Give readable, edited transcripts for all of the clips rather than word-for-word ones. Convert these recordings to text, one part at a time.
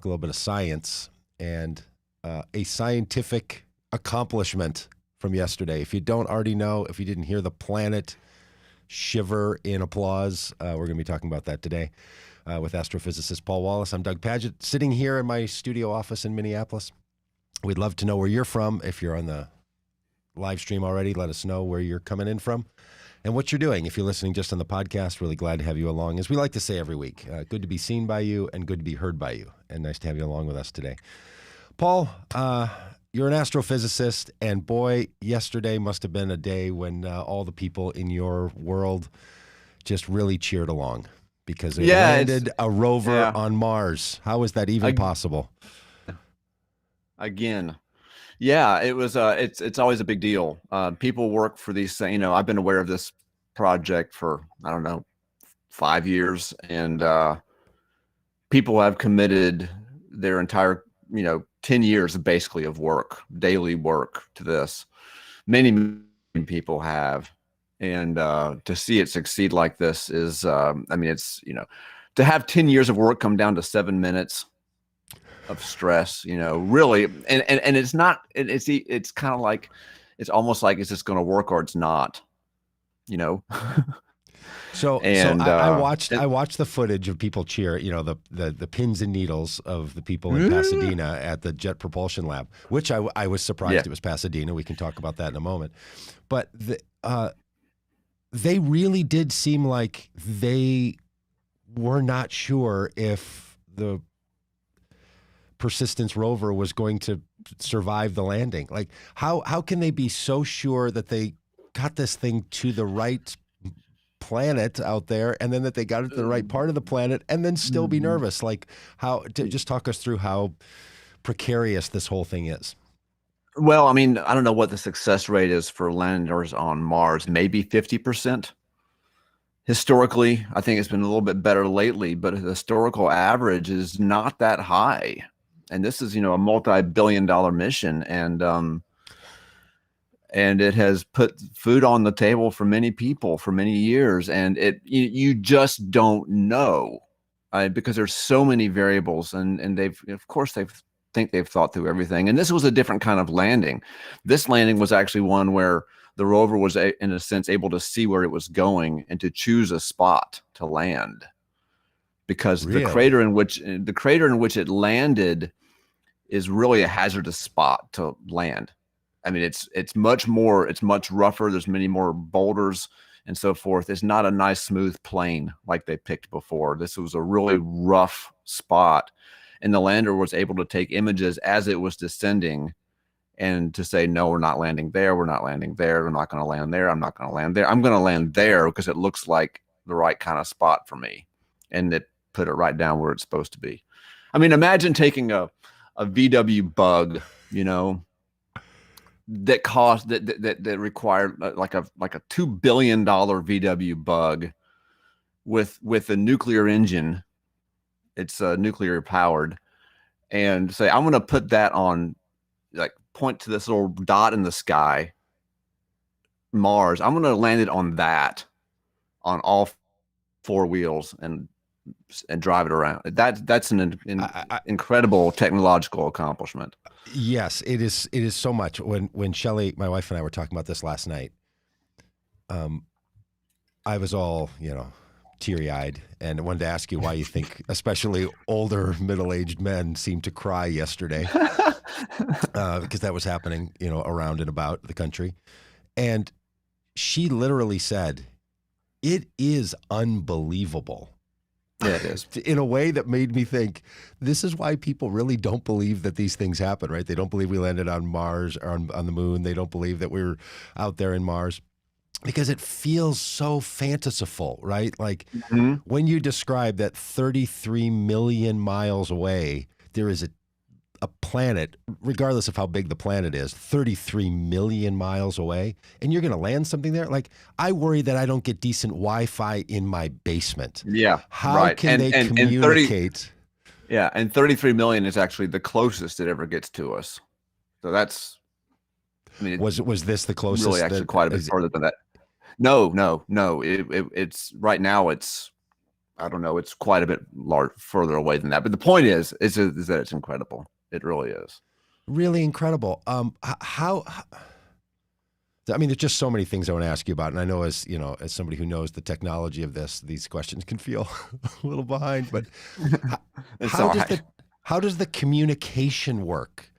a little bit of science and a scientific accomplishment from yesterday. If you don't already know, if you didn't hear the planet shiver in applause, we're going to be talking about that today with astrophysicist Paul Wallace. I'm Doug Pagitt, sitting here in my studio office in Minneapolis. We'd love to know where you're from. If you're on the live stream already, let us know where you're coming in from and what you're doing. If you're listening just on the podcast, really glad to have you along. As we like to say every week, good to be seen by you and good to be heard by you. And nice to have you along with us today. Paul, you're an astrophysicist, and boy, yesterday must have been a day when all the people in your world just really cheered along because they landed a rover on Mars. How is that even possible? Again. Yeah, it was. It's always a big deal. People work for these things. You know, I've been aware of this project for, I don't know, 5 years, and people have committed their entire, 10 years basically of work, daily work to this. Many people have, and to see it succeed like this is, it's, to have 10 years of work come down to 7 minutes of stress, really, and it's not, it's kind of like, it's almost like it's just going to work or it's not, So I watched the footage of people cheer, the pins and needles of the people in Pasadena at the Jet Propulsion Lab, which I was surprised it was Pasadena. We can talk about that in a moment, but they really did seem like they were not sure if the Persistence rover was going to survive the landing. Like, how can they be so sure that they got this thing to the right planet out there, and then that they got it to the right part of the planet, and then still be nervous? Like, just talk us through how precarious this whole thing is. Well, I don't know what the success rate is for landers on Mars. Maybe 50%. Historically, I think it's been a little bit better lately, but the historical average is not that high. And this is, a multi-billion-dollar mission, and it has put food on the table for many people for many years. And you just don't know, because there's so many variables, and they've thought through everything. And this was a different kind of landing. This landing was actually one where the rover was, in a sense, able to see where it was going and to choose a spot to land, because the crater in which it landed is really a hazardous spot to land. It's much rougher. There's many more boulders and so forth. It's not a nice smooth plane like they picked before. This was a really rough spot, and the lander was able to take images as it was descending and to say, no, we're not landing there. We're not landing there. We're not going to land there. I'm not going to land there. I'm going to land there because it looks like the right kind of spot for me. And it put it right down where it's supposed to be. Imagine taking a VW bug, that required like a $2 billion VW bug with a nuclear engine. It's nuclear powered, and say, I'm going to put that on, like, point to this little dot in the sky, Mars. I'm going to land it on that, on all 4 wheels, and drive it around. That's an incredible technological accomplishment. Yes, it is. It is so much. When Shelley, my wife, and I were talking about this last night, I was all, teary-eyed, and wanted to ask you why you think especially older middle-aged men seem to cry yesterday, because that was happening, around and about the country. And she literally said, it is unbelievable. Yeah, it is. In a way that made me think, this is why people really don't believe that these things happen, right? They don't believe we landed on Mars or on the moon. They don't believe that we're out there in Mars, because it feels so fanciful, right? Like, when you describe that 33 million miles away, there is a planet, regardless of how big the planet is, 33 million miles away, and you're going to land something there? Like, I worry that I don't get decent Wi-Fi in my basement. Yeah. How can they communicate? And 33 million is actually the closest it ever gets to us. So that's, was this the closest? Really, actually, quite a bit farther than that. No. It's right now. It's, I don't know, it's quite a bit further away than that. But the point is that it's incredible. It really is. Really incredible. How I mean, there's just so many things I want to ask you about, and I know as somebody who knows the technology of this, these questions can feel a little behind. But how does the communication work?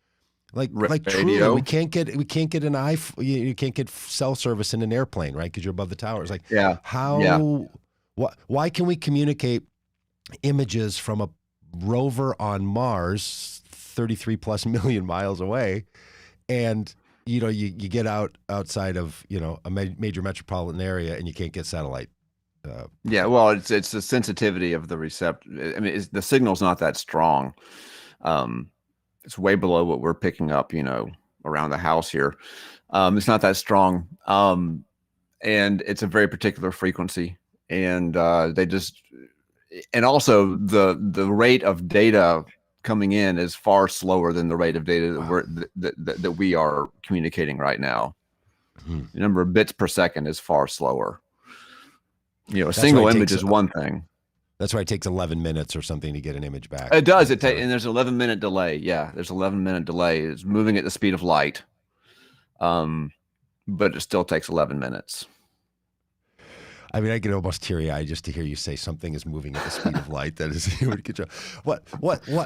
Like truly, Radio? we can't get an you can't get cell service in an airplane, right? Because you're above the towers. Like, why can we communicate images from a rover on Mars, 33 plus million miles away, and you get outside of a major metropolitan area and you can't get satellite? Well, it's the sensitivity of the receptor. I mean, the signal's not that strong. It's way below what we're picking up, around the house here. It's not that strong. And it's a very particular frequency. And and also the rate of data coming in is far slower than the rate of data that we are communicating right now. The number of bits per second is far slower. A single image is one thing. That's why it takes 11 minutes or something to get an image back. It does. And there's an 11-minute delay. Yeah, there's 11-minute delay. It's moving at the speed of light. But it still takes 11 minutes. I mean, I get almost teary-eyed just to hear you say something is moving at the speed of light. That is,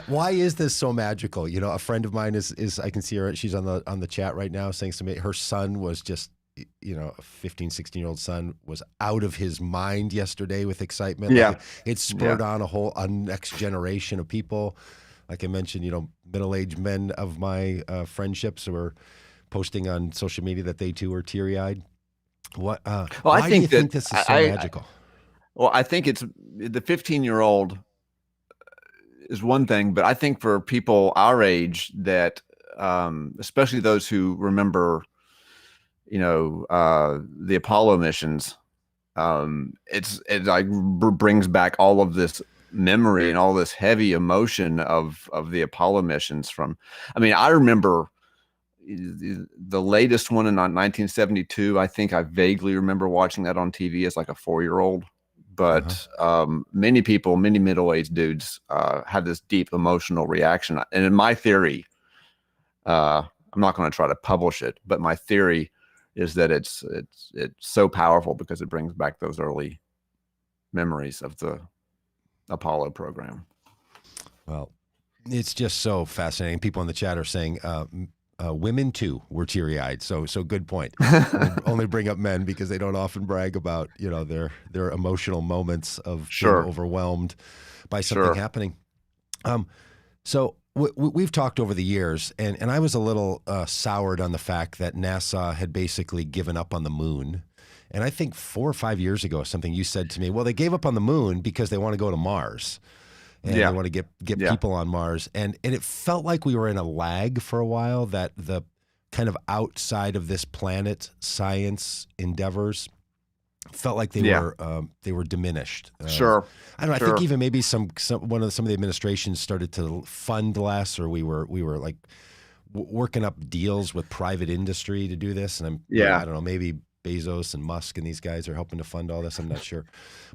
why is this so magical? A friend of mine is I can see her. She's on the chat right now saying something. Her son was just, a 15, 16-year-old son was out of his mind yesterday with excitement. Yeah. Like, it spurred on a next generation of people. Like I mentioned, middle-aged men of my friendships who are posting on social media that they too are teary-eyed. Why do you think this is so magical? I think it's the 15-year-old is one thing, but I think for people our age that, especially those who remember, the Apollo missions, it like brings back all of this memory and all this heavy emotion of the Apollo missions I remember the latest one in 1972. I think I vaguely remember watching that on TV as like a 4-year-old, but many people, many middle-aged dudes had this deep emotional reaction. And in my theory, I'm not going to try to publish it, but my theory is that it's so powerful because it brings back those early memories of the Apollo program. Well, it's just so fascinating. People in the chat are saying women too were teary-eyed. So good point. Only bring up men because they don't often brag about their emotional moments of being overwhelmed by something happening. So we've talked over the years, and I was a little soured on the fact that NASA had basically given up on the moon. And I think 4 or 5 years ago, something you said to me, well, they gave up on the moon because they want to go to Mars. And they want to get people on Mars. And it felt like we were in a lag for a while, that the kind of outside of this planet science endeavors felt like they were diminished. I don't know. I think even maybe some of the administrations started to fund less, or we were like working up deals with private industry to do this. And I don't know, maybe Bezos and Musk and these guys are helping to fund all this. I'm not sure,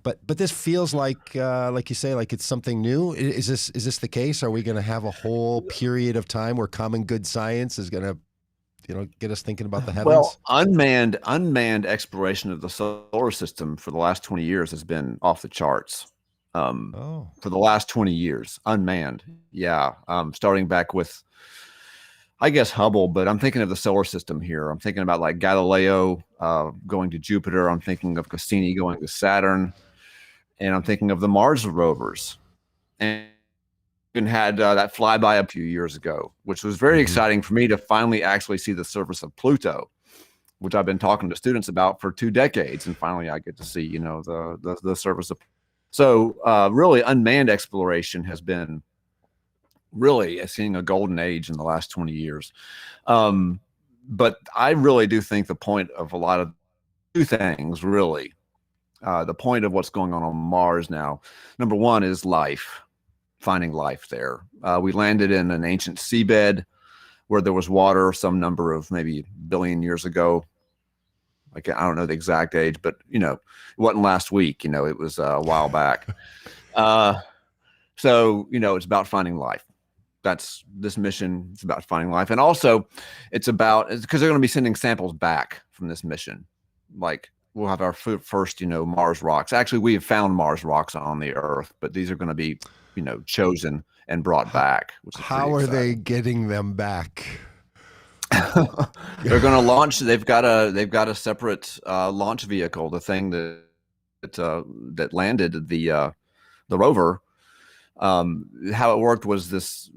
but this feels like you say, like it's something new. Is this the case? Are we going to have a whole period of time where common good science is going to, get us thinking about the heavens? Well, unmanned exploration of the solar system for the last 20 years has been off the charts. For the last 20 years, unmanned. Starting back with, I guess, Hubble, but I'm thinking of the solar system here. I'm thinking about like Galileo going to Jupiter. I'm thinking of Cassini going to Saturn, and I'm thinking of the Mars rovers. And even had that flyby a few years ago, which was very exciting for me to finally actually see the surface of Pluto, which I've been talking to students about for 2 decades, and finally I get to see, the surface of. So really, unmanned exploration has been really seeing a golden age in the last 20 years. But I really do think the point of a lot of 2 things, really. The point of what's going on Mars now, number 1 is life, finding life there. We landed in an ancient seabed where there was water some number of maybe billion years ago. Like, I don't know the exact age, but it wasn't last week. It was a while back. So it's about finding life. That's this mission. It's about finding life, and also it's because they're going to be sending samples back from this mission. Like, we'll have our first Mars rocks. Actually, we have found Mars rocks on the Earth, but these are going to be chosen and brought back. How are they getting them back? They're going to launch. They've got a separate launch vehicle. The thing that landed the rover. How it worked was this: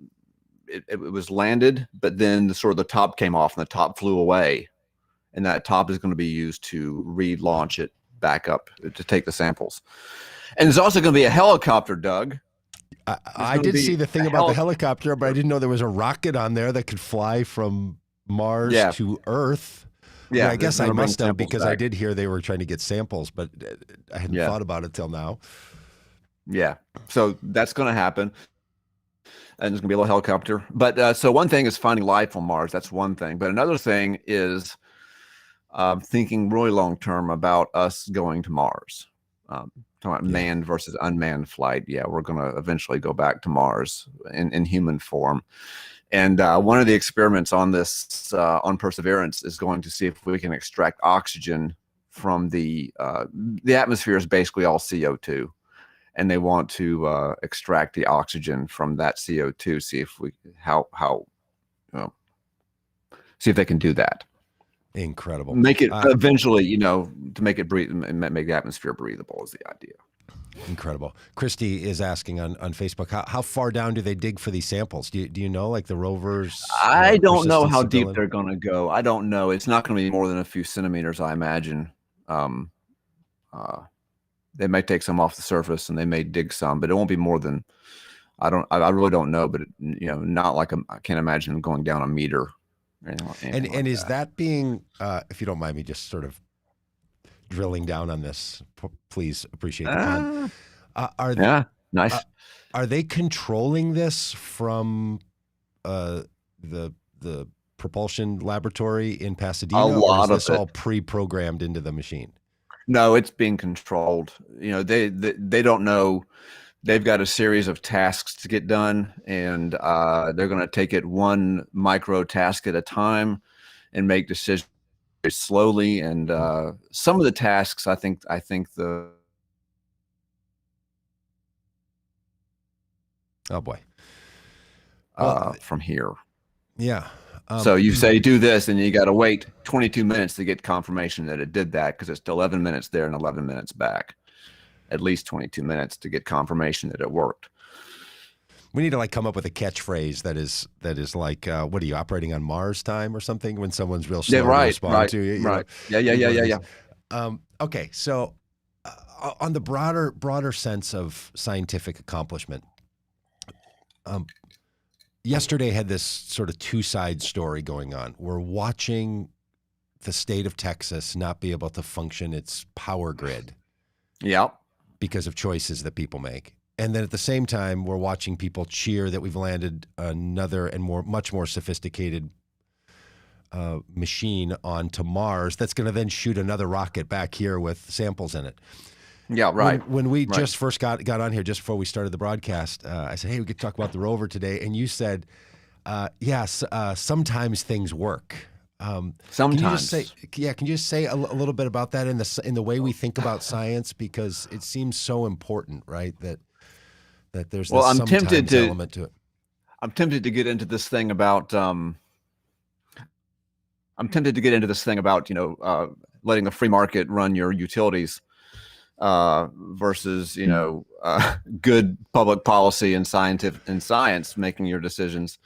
it was landed, but then the top came off, and the top flew away, and that top is going to be used to relaunch it back up to take the samples. And there's also going to be a helicopter, Doug. I did see the thing about the helicopter, but I didn't know there was a rocket on there that could fly from Mars to Earth. Yeah, I guess I must have, because I did hear they were trying to get samples, but I hadn't thought about it till now. Yeah, so that's going to happen, and there's going to be a little helicopter. But so one thing is finding life on Mars. That's one thing. But another thing is thinking really long term about us going to Mars. Talking about manned versus unmanned flight. Yeah, we're going to eventually go back to Mars in human form. And one of the experiments on this, on Perseverance, is going to see if we can extract oxygen from the atmosphere is basically all CO2. And they want to extract the oxygen from that CO2, see if see if they can do that. Incredible. Make it eventually, to make it make the atmosphere breathable is the idea. Incredible. Christy is asking on Facebook, how far down do they dig for these samples? Do you know, like the rovers? I don't know how deep they're going to go. I don't know. It's not going to be more than a few centimeters, I imagine. They may take some off the surface, and they may dig some, but it won't be more than, I really don't know, but not like I can't imagine them going down a meter. And is that being, if you don't mind me just sort of drilling down on this, please appreciate the time. Nice. Are they controlling this from the propulsion laboratory in Pasadena, or is this all pre-programmed into the machine? No, it's being controlled. They don't know. They've got a series of tasks to get done, and they're going to take it one micro task at a time and make decisions very slowly. And some of the tasks, I think the. Oh boy. From here. Yeah. So you say do this, and you got to wait 22 minutes to get confirmation that it did that, because it's 11 minutes there and 11 minutes back. At least 22 minutes to get confirmation that it worked. We need to come up with a catchphrase that is like, what are you, operating on Mars time or something, when someone's real slow to respond to you? Right. Yeah. Okay, so on the broader sense of scientific accomplishment, yesterday had this sort of two-side story going on. We're watching the state of Texas not be able to function its power grid. Yep. Because of choices that people make. And then at the same time, we're watching people cheer that we've landed another and much more sophisticated machine onto Mars that's going to then shoot another rocket back here with samples in it. Yeah, right. When we just first got on here, just before we started the broadcast, I said, hey, we could talk about the rover today. And you said, yes, sometimes things work. Sometimes. Can you just say a little bit about that in the way we think about science, because it seems so important, right? That there's this sometimes element to it. I'm tempted to get into this thing about letting the free market run your utilities versus good public policy and science making your decisions.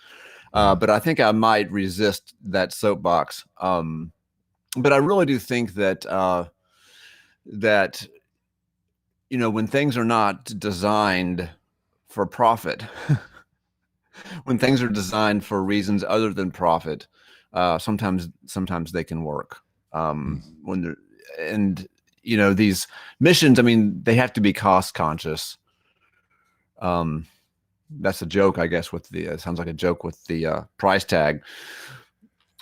But I think I might resist that soapbox. But I really do think that when things are not designed for profit, when things are designed for reasons other than profit, sometimes they can work. These missions, I mean, they have to be cost conscious. That's a joke, I guess, it sounds like a joke with the price tag.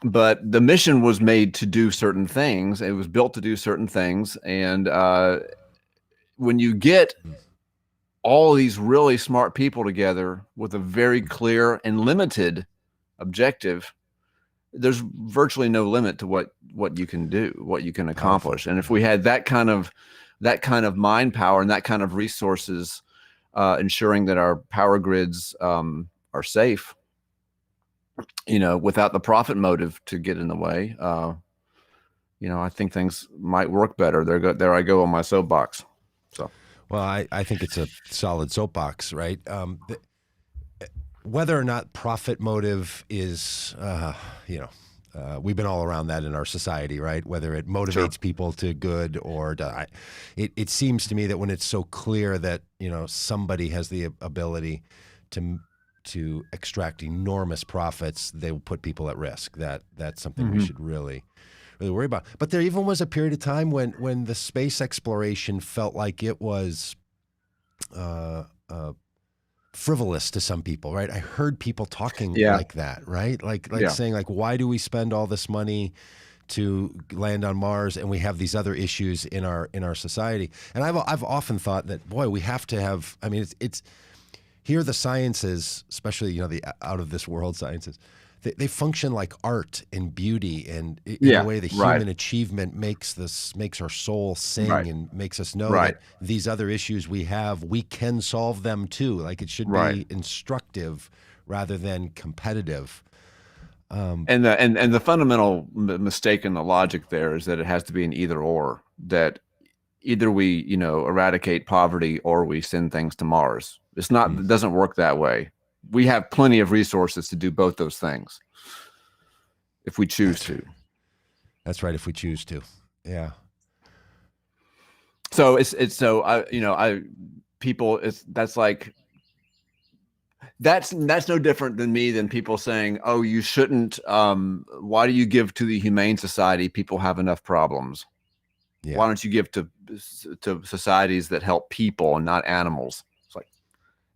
but the mission was made to do certain things. It was built to do certain things. And when you get all these really smart people together with a very clear and limited objective, there's virtually no limit to what you can do, what you can accomplish. And if we had that kind of mind power and that kind of resources, ensuring that our power grids are safe, without the profit motive to get in the way, I think things might work better. There I go on my soapbox. So, well, I think it's a solid soapbox, right? Whether or not profit motive is, we've been all around that in our society, right? Whether it motivates people to good or it seems to me that when it's so clear that somebody has the ability to extract enormous profits, they will put people at risk. That's something we should really worry about. But there even was a period of time when the space exploration felt like it was frivolous to some people, right? I heard people talking like that, right? Like saying like, why do we spend all this money to land on Mars and we have these other issues in our society? And I've often thought that, boy, we have to have. I mean, it's here the sciences, especially the out of this world sciences, they function like art and beauty, and in a way the human achievement makes our soul sing and makes us know that these other issues we have, we can solve them too. Like it should be instructive rather than competitive. And the fundamental mistake in the logic there is that it has to be an either or, that either we eradicate poverty or we send things to Mars. It's not, it doesn't work that way. We have plenty of resources to do both those things if we choose to. That's right. If we choose to. Yeah. So that's no different than people saying, oh, you shouldn't, why do you give to the Humane Society? People have enough problems. Yeah. Why don't you give to societies that help people and not animals?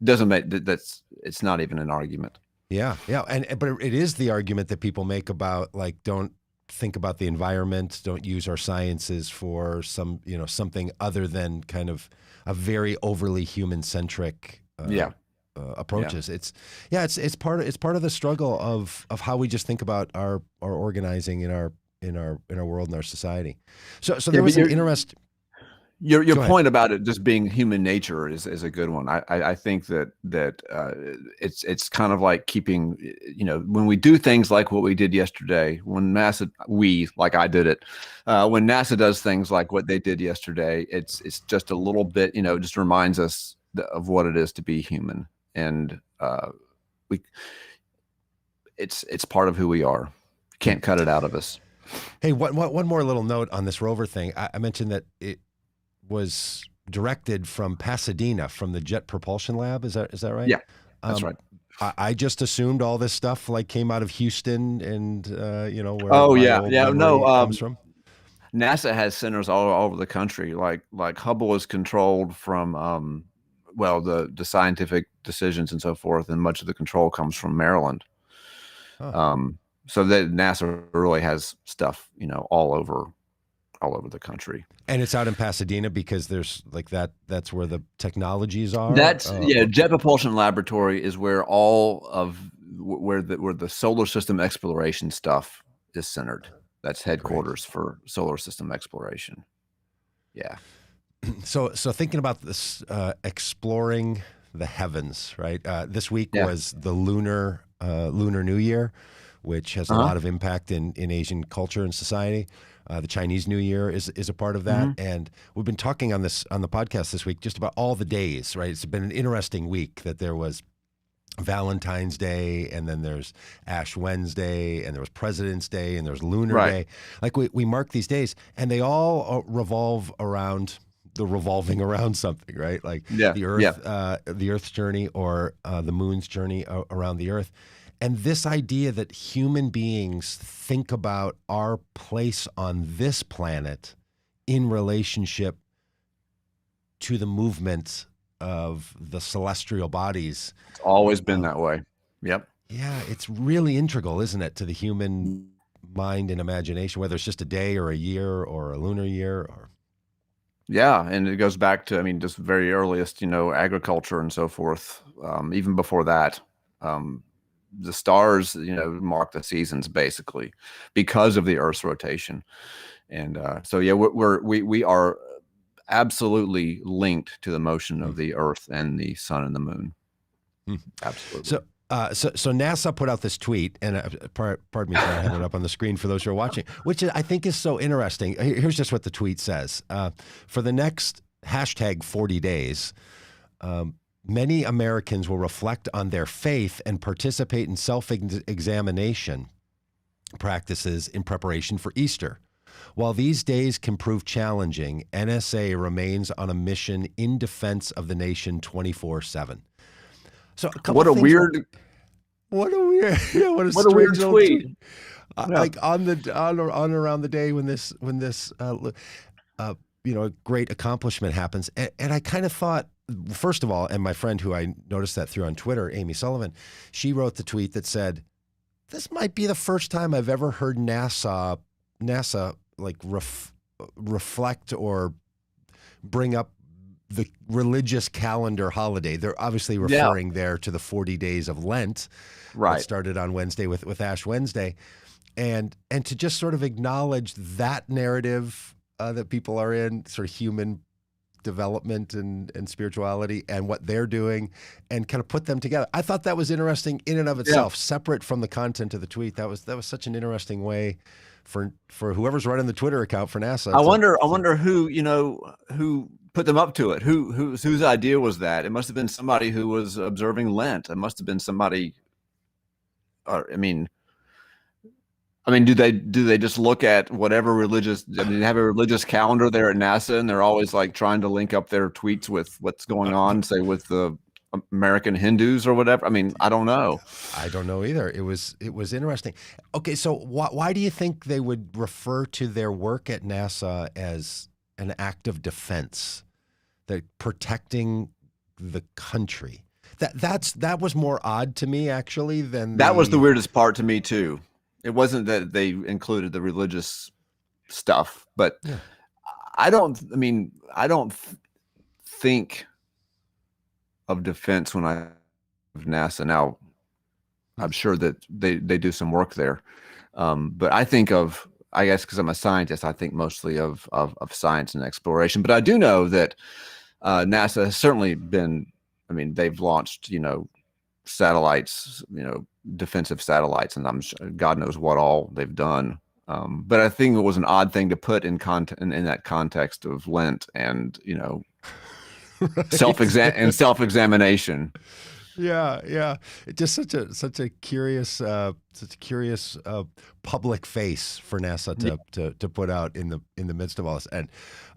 It's not even an argument. Yeah. But it is the argument that people make about, like, don't think about the environment, don't use our sciences for something other than kind of a very overly human-centric approaches. Yeah. It's part of the struggle of how we just think about our organizing in our world and our society. So there was an interest. Your point about it just being human nature is a good one. I think that it's kind of like keeping, when we do things like what we did yesterday, when NASA, I did it, when NASA does things like what they did yesterday, it's just a little bit, it just reminds us of what it is to be human. And it's part of who we are. Can't cut it out of us. Hey, one more little note on this rover thing. I mentioned that it was directed from Pasadena, from the Jet Propulsion Lab. Is that right? Yeah, that's right. I just assumed all this stuff came out of Houston and where comes from. NASA has centers all over the country. Like Hubble is controlled from the scientific decisions and so forth, and much of the control comes from Maryland. Huh. So that NASA really has stuff, all over the country. And it's out in Pasadena because there's that's where the technologies are. Jet Propulsion Laboratory is where where the solar system exploration stuff is centered. That's headquarters for solar system exploration. Yeah. So thinking about this, exploring the heavens, right? This week was the Lunar New Year, which has a lot of impact in Asian culture and society. The Chinese New Year is a part of that. And we've been talking on the podcast this week just about all the days, right? It's been an interesting week that there was Valentine's Day, and then there's Ash Wednesday, and there was President's Day, and there's Lunar Day. Like we mark these days, and they all revolve around revolving around something, right? Like the Earth, the Earth's journey, or the Moon's journey around the Earth. And this idea that human beings think about our place on this planet in relationship to the movement of the celestial bodies. It's always been that way. Yep. Yeah, it's really integral, isn't it, to the human mind and imagination, whether it's just a day or a year or a lunar year or. Yeah, and it goes back to, I mean, just very earliest, agriculture and so forth. Even before that, the stars, mark the seasons basically because of the Earth's rotation. And so, yeah, we are absolutely linked to the motion of the Earth and the sun and the moon. Absolutely. So NASA put out this tweet, and pardon me for not having it up on the screen for those who are watching, which I think is so interesting. Here's just what the tweet says. For the next hashtag 40 days, many Americans will reflect on their faith and participate in self-examination practices in preparation for Easter. While these days can prove challenging, NSA remains on a mission in defense of the nation 24/7. So what a weird tweet. Like on around the day when this great accomplishment happens, and I kind of thought, first of all, and my friend who I noticed that through on Twitter, Amy Sullivan, she wrote the tweet that said, "This might be the first time I've ever heard NASA like reflect or bring up the religious calendar holiday." They're obviously referring there to the 40 days of Lent, right? That started on Wednesday with Ash Wednesday, and to just sort of acknowledge that narrative that people are in, sort of human development and spirituality and what they're doing, and kind of put them together. I thought that was interesting in and of itself, separate from the content of the tweet. That was such an interesting way for whoever's running the Twitter account for NASA. I wonder who put them up to it. Whose idea was that? It must have been somebody who was observing Lent. It must have been somebody. I mean, do they just look at whatever religious? I mean, they have a religious calendar there at NASA, and they're always like trying to link up their tweets with what's going on, say with the American Hindus or whatever. I mean, I don't know. I don't know either. It was interesting. Okay, so why do you think they would refer to their work at NASA as an act of defense, that protecting the country? That was more odd to me, actually, than that was the weirdest part to me too. It wasn't that they included the religious stuff, but I don't think of defense when I of NASA. Now, I'm sure that they do some work there, but I think of, I guess because I'm a scientist, I think mostly of science and exploration. But I do know that NASA has certainly been. I mean, they've launched satellites, defensive satellites, and I'm sure God knows what all they've done. But I think it was an odd thing to put in that context of Lent and right. self-examination. Yeah. It's just such a curious public face for NASA to put out in the midst of all this. And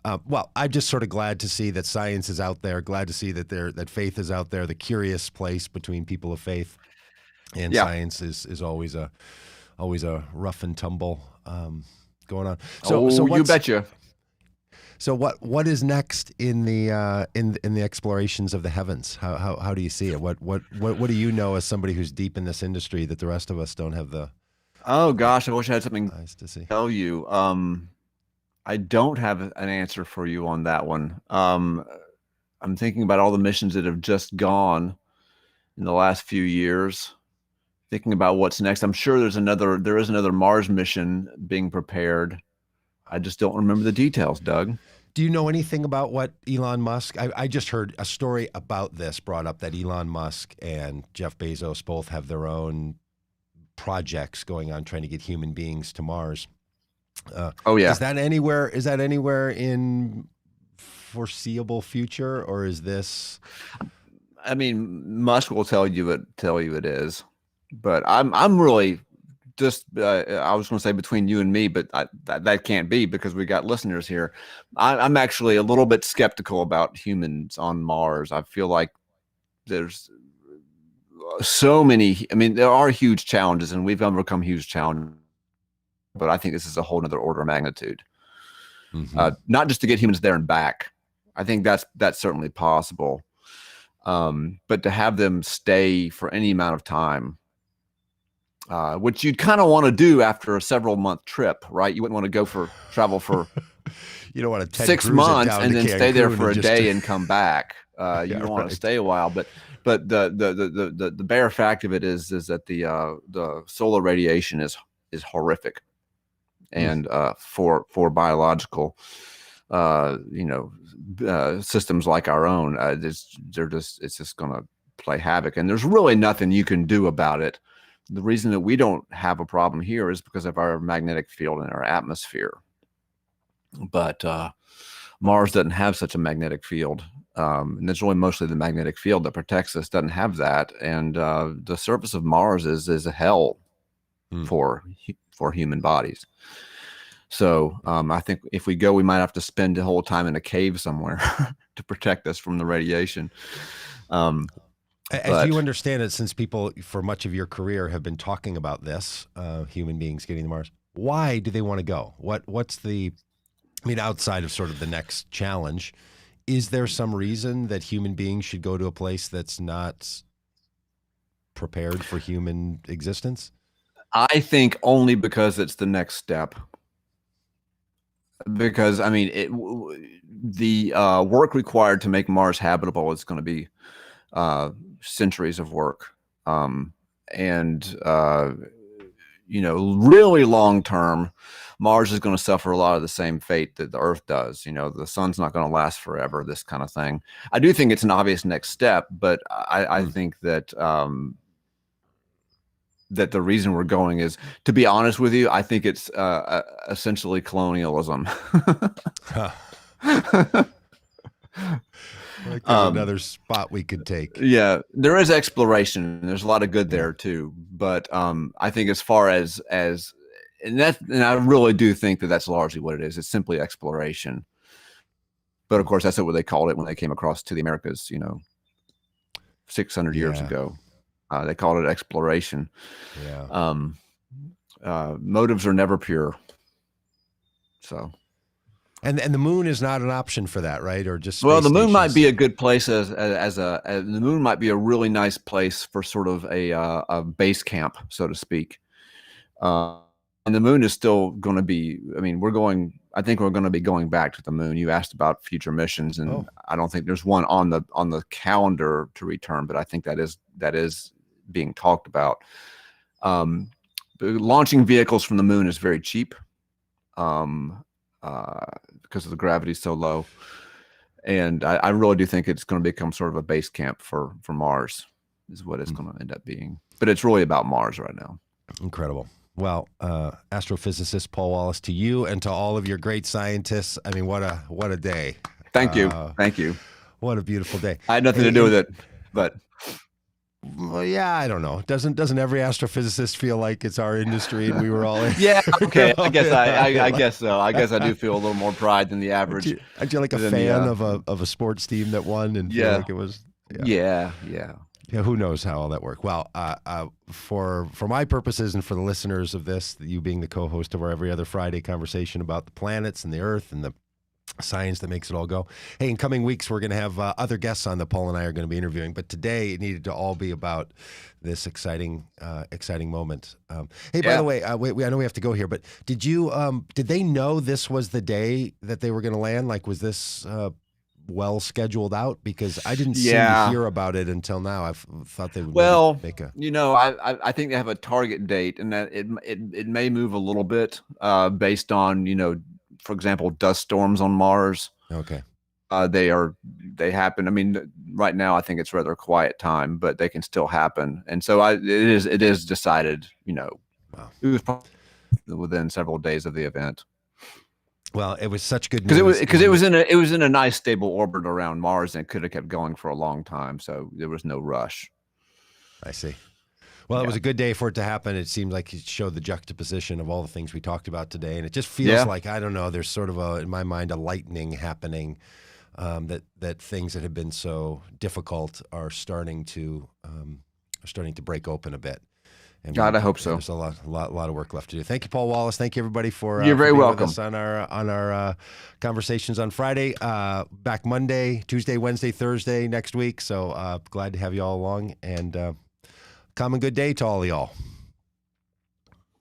I'm just sort of glad to see that science is out there. Glad to see that faith is out there. The curious place between people of faith and science is always a rough and tumble going on. So you betcha. So what is next in the explorations of the heavens? How do you see it? What do you know as somebody who's deep in this industry that the rest of us don't have the? Oh gosh, I wish I had something nice to see. Tell you. I don't have an answer for you on that one. I'm thinking about all the missions that have just gone in the last few years. Thinking about what's next. I'm sure there is another Mars mission being prepared. I just don't remember the details, Doug. Do you know anything about what Elon Musk? I just heard a story about this brought up, that Elon Musk and Jeff Bezos both have their own projects going on trying to get human beings to Mars. Is that anywhere in foreseeable future, or is this? I mean, Musk will tell you it is, but I'm really just I was going to say between you and me, but that can't be because we got listeners here. I'm actually a little bit skeptical about humans on Mars. I feel like there's so many. I mean, there are huge challenges, and we've overcome huge challenges. But I think this is a whole nother order of magnitude. Mm-hmm. Not just to get humans there and back. I think that's certainly possible. But to have them stay for any amount of time, which you'd kind of want to do after a several-month trip, right? You wouldn't want to travel for You don't want to Ted 6 Cruz it months down and to then stay there Cancun for a just day and come back. Yeah, You want to right. stay a while, but the bare fact of it is that the solar radiation is horrific, and for biological systems like our own, it's just going to play havoc, and there's really nothing you can do about it. The reason that we don't have a problem here is because of our magnetic field in our atmosphere. But Mars doesn't have such a magnetic field. And it's really mostly the magnetic field that protects us, doesn't have that. And the surface of Mars is a hell for human bodies. So I think if we go, we might have to spend the whole time in a cave somewhere to protect us from the radiation. As you understand it, since people for much of your career have been talking about this, human beings getting to Mars, why do they want to go? What's the, I mean, outside of sort of the next challenge, is there some reason that human beings should go to a place that's not prepared for human existence? I think only because it's the next step. Because, I mean, the work required to make Mars habitable is going to be centuries of work. Really long term, Mars is going to suffer a lot of the same fate that the Earth does. The sun's not going to last forever, this kind of thing. I do think it's an obvious next step, but I think that that the reason we're going is, to be honest with you, I think it's essentially colonialism. Like there's another spot we could take. Yeah, there is exploration. There's a lot of good there too. But I think as far as and I really do think that that's largely what it is. It's simply exploration. But of course, that's what they called it when they came across to the Americas, 600 years ago. They called it exploration. Yeah. Motives are never pure. So. And the moon is not an option for that, right? Or just the moon might be a good place as the moon might be a really nice place for sort of a base camp, so to speak. And the moon is still going to be. I mean, I think we're going to be going back to the moon. You asked about future missions, and I don't think there's one on the calendar to return, but I think that is being talked about. Launching vehicles from the moon is very cheap. Because the gravity is so low, and I really do think it's going to become sort of a base camp for Mars, is what it's going to end up being. But it's really about Mars right now. Incredible. Well, astrophysicist Paul Wallace, to you and to all of your great scientists. I mean, what a day! Thank you. What a beautiful day. I had nothing to do with it, but. Well, yeah, I don't know. Doesn't every astrophysicist feel like it's our industry and we were all in? Yeah, okay. I guess so. I guess I do feel a little more pride than the average. Aren't you like a fan of a sports team that won and feel like it was? Yeah. Who knows how all that worked? Well, for my purposes and for the listeners of this, you being the co-host of our every other Friday conversation about the planets and the Earth and the science that makes it all go. Hey, in coming weeks, we're going to have other guests on that Paul and I are going to be interviewing. But today, it needed to all be about this exciting moment. Hey, by the way, I know we have to go here, but did they know this was the day that they were going to land? Like, was this well scheduled out? Because I didn't seem to hear about it until now. I thought they would make a. I think they have a target date, and that it may move a little bit based on for example, dust storms on Mars. Okay. They happen. I mean, right now I think it's rather quiet time, but they can still happen. And so it is decided, Wow. It was probably within several days of the event. Well, it was such good news. Because it was in a nice stable orbit around Mars, and it could have kept going for a long time. So there was no rush. I see. Well, it was a good day for it to happen. It seemed like it showed the juxtaposition of all the things we talked about today. And it just feels like, I don't know, there's sort of in my mind, a lightning happening, that things that have been so difficult are starting to break open a bit. And God, I hope so. There's a lot of work left to do. Thank you, Paul Wallace. Thank you, everybody, for you're very welcome with us on our conversations on Friday. Back Monday, Tuesday, Wednesday, Thursday next week. So glad to have you all along, and common good day to all of y'all.